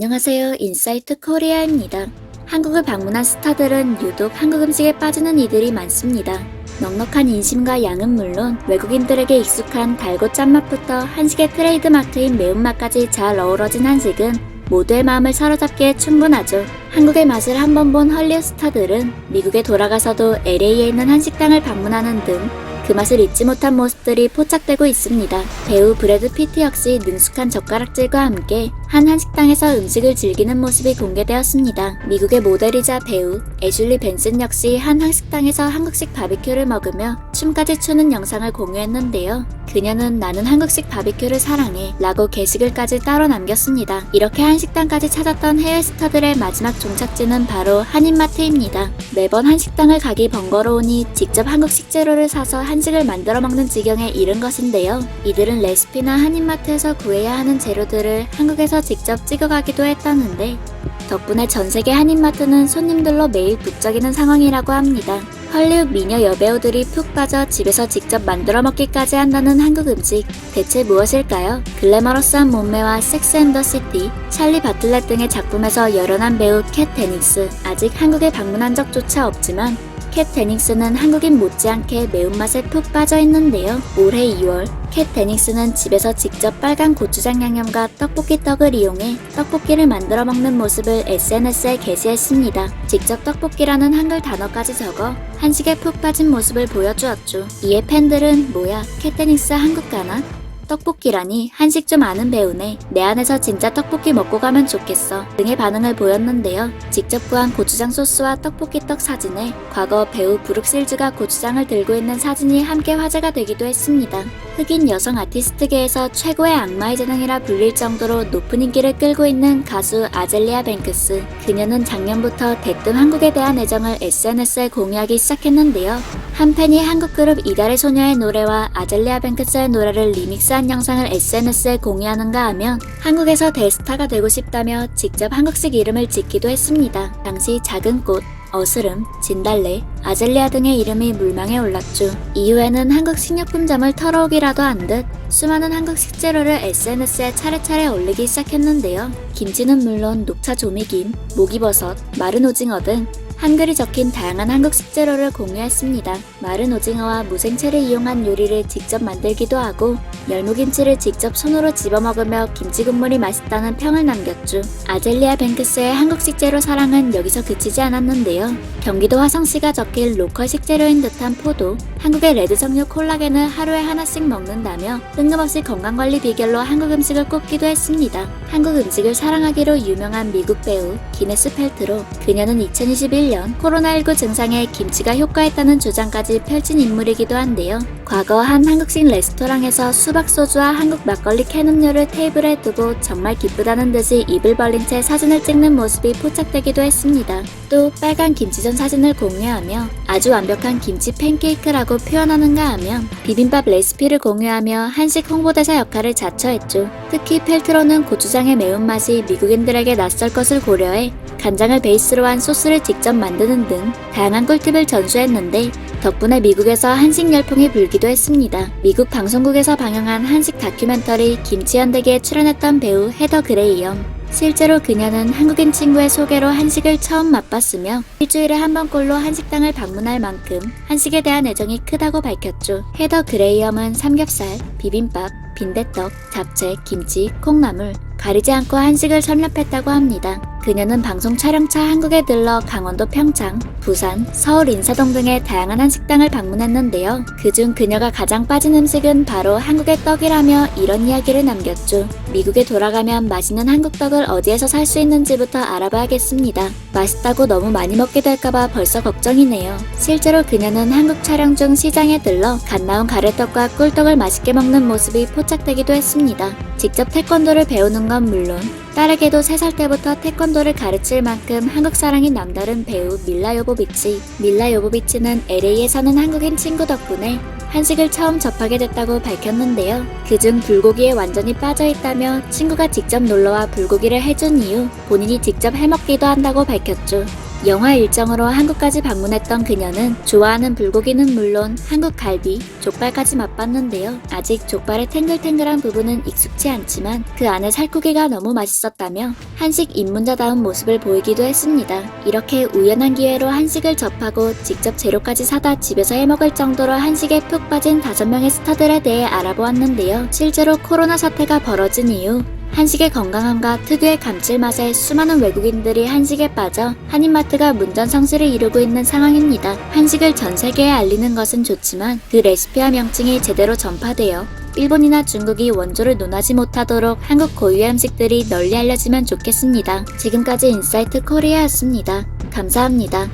안녕하세요. 인사이트 코리아입니다. 한국을 방문한 스타들은 유독 한국 음식에 빠지는 이들이 많습니다. 넉넉한 인심과 양은 물론 외국인들에게 익숙한 달고 짠맛부터 한식의 트레이드마크인 매운맛까지 잘 어우러진 한식은 모두의 마음을 사로잡기에 충분하죠. 한국의 맛을 한번 본 헐리우드 스타들은 미국에 돌아가서도 LA에 있는 한식당을 방문하는 등 그 맛을 잊지 못한 모습들이 포착되고 있습니다. 배우 브래드 피트 역시 능숙한 젓가락질과 함께 한 한식당에서 음식을 즐기는 모습이 공개되었습니다. 미국의 모델이자 배우 애슐리 벤슨 역시 한 한식당에서 한국식 바비큐를 먹으며 춤까지 추는 영상을 공유했는데요. 그녀는 나는 한국식 바비큐를 사랑해 라고 게시글까지 따로 남겼습니다. 이렇게 한식당까지 찾았던 해외 스타들의 마지막 종착지는 바로 한인마트입니다. 매번 한식당을 가기 번거로우니 직접 한국식 재료를 사서 한식을 만들어 먹는 지경에 이른 것인데요. 이들은 레시피나 한인마트에서 구해야 하는 재료들을 한국에서 직접 찍어가기도 했다는데 덕분에 전세계 한인마트는 손님들로 매일 북적이는 상황이라고 합니다. 헐리우드 미녀 여배우들이 푹 빠져 집에서 직접 만들어 먹기까지 한다는 한국 음식 대체 무엇일까요? 글래머러스한 몸매와 섹스 앤 더 시티, 찰리 바틀렛 등의 작품에서 열연한 배우 캣 데닝스. 아직 한국에 방문한 적조차 없지만 캣 데닝스는 한국인 못지않게 매운맛에 푹 빠져 있는데요. 올해 2월 캣 데닝스는 집에서 직접 빨간 고추장 양념과 떡볶이 떡을 이용해 떡볶이를 만들어 먹는 모습을 SNS에 게시했습니다. 직접 떡볶이라는 한글 단어까지 적어 한식에 푹 빠진 모습을 보여주었죠. 이에 팬들은 뭐야 캣 데닝스 한국 가나? 떡볶이라니 한식 좀 아는 배우네. 내 안에서 진짜 떡볶이 먹고 가면 좋겠어 등의 반응을 보였는데요. 직접 구한 고추장 소스와 떡볶이 떡 사진에 과거 배우 브룩 실즈가 고추장을 들고 있는 사진이 함께 화제가 되기도 했습니다. 흑인 여성 아티스트계에서 최고의 악마의 재능이라 불릴 정도로 높은 인기를 끌고 있는 가수 아젤리아 뱅크스. 그녀는 작년부터 대뜸 한국에 대한 애정을 SNS에 공유하기 시작했는데요. 한 팬이 한국 그룹 이달의 소녀의 노래와 아젤리아 뱅크스의 노래를 리믹스한 영상을 SNS에 공유하는가 하면 한국에서 대스타가 되고 싶다며 직접 한국식 이름을 짓기도 했습니다. 당시 작은 꽃, 어스름, 진달래, 아젤리아 등의 이름이 물망에 올랐죠. 이후에는 한국 식료품점을 털어오기라도 한 듯 수많은 한국 식재료를 SNS에 차례차례 올리기 시작했는데요. 김치는 물론 녹차 조미김, 목이버섯, 마른 오징어 등 한글이 적힌 다양한 한국 식재료를 공유했습니다. 마른 오징어와 무생채를 이용한 요리를 직접 만들기도 하고 열무김치를 직접 손으로 집어먹으며 김치 국물이 맛있다는 평을 남겼죠. 아젤리아 뱅크스의 한국 식재료 사랑은 여기서 그치지 않았는데요. 경기도 화성시가 적힌 로컬 식재료인 듯한 포도, 한국의 레드 정류 콜라겐을 하루에 하나씩 먹는다며 뜬금없이 건강관리 비결로 한국 음식을 꼽기도 했습니다. 한국 음식을 사랑하기로 유명한 미국 배우 기네스 펠트로. 그녀는 2021년 코로나19 증상에 김치가 효과했다는 주장까지 펼친 인물이기도 한데요. 과거 한 한국식 레스토랑에서 수박 소주와 한국 막걸리 캔 음료를 테이블에 두고 정말 기쁘다는 듯이 입을 벌린 채 사진을 찍는 모습이 포착되기도 했습니다. 또 빨간 김치전 사진을 공유하며 아주 완벽한 김치 팬케이크라고 표현하는가 하면 비빔밥 레시피를 공유하며 한식 홍보대사 역할을 자처했죠. 특히 펠트로는 고추장의 매운맛이 미국인들에게 낯설 것을 고려해 간장을 베이스로 한 소스를 직접 만드는 등 다양한 꿀팁을 전수했는데 덕분에 미국에서 한식 열풍이 불기도 했습니다. 미국 방송국에서 방영한 한식 다큐멘터리 김치현대기에 출연했던 배우 헤더 그레이엄. 실제로 그녀는 한국인 친구의 소개로 한식을 처음 맛봤으며 일주일에 한 번꼴로 한식당을 방문할 만큼 한식에 대한 애정이 크다고 밝혔죠. 헤더 그레이엄은 삼겹살, 비빔밥, 빈대떡, 잡채, 김치, 콩나물 가리지 않고 한식을 섭렵했다고 합니다. 그녀는 방송 촬영차 한국에 들러 강원도 평창, 부산, 서울 인사동 등의 다양한 한식당을 방문했는데요. 그중 그녀가 가장 빠진 음식은 바로 한국의 떡이라며 이런 이야기를 남겼죠. 미국에 돌아가면 맛있는 한국 떡을 어디에서 살 수 있는지부터 알아봐야겠습니다. 맛있다고 너무 많이 먹게 될까봐 벌써 걱정이네요. 실제로 그녀는 한국 촬영 중 시장에 들러 갓 나온 가래떡과 꿀떡을 맛있게 먹는 모습이 포착되기도 했습니다. 직접 태권도를 배우는 건 물론 딸에게도 3살 때부터 태권도를 가르칠 만큼 한국 사랑이 남다른 배우 밀라 요보비치. 밀라 요보비치는 LA에 사는 한국인 친구 덕분에 한식을 처음 접하게 됐다고 밝혔는데요. 그중 불고기에 완전히 빠져있다며 친구가 직접 놀러와 불고기를 해준 이후 본인이 직접 해먹기도 한다고 밝혔죠. 영화 일정으로 한국까지 방문했던 그녀는 좋아하는 불고기는 물론 한국 갈비, 족발까지 맛봤는데요. 아직 족발의 탱글탱글한 부분은 익숙치 않지만 그 안에 살코기가 너무 맛있었다며 한식 입문자다운 모습을 보이기도 했습니다. 이렇게 우연한 기회로 한식을 접하고 직접 재료까지 사다 집에서 해먹을 정도로 한식에 푹 빠진 5명의 스타들에 대해 알아보았는데요. 실제로 코로나 사태가 벌어진 이후 한식의 건강함과 특유의 감칠맛에 수많은 외국인들이 한식에 빠져 한인마트가 문전성시를 이루고 있는 상황입니다. 한식을 전 세계에 알리는 것은 좋지만 그 레시피와 명칭이 제대로 전파되어 일본이나 중국이 원조를 논하지 못하도록 한국 고유의 음식들이 널리 알려지면 좋겠습니다. 지금까지 인사이트 코리아였습니다. 감사합니다.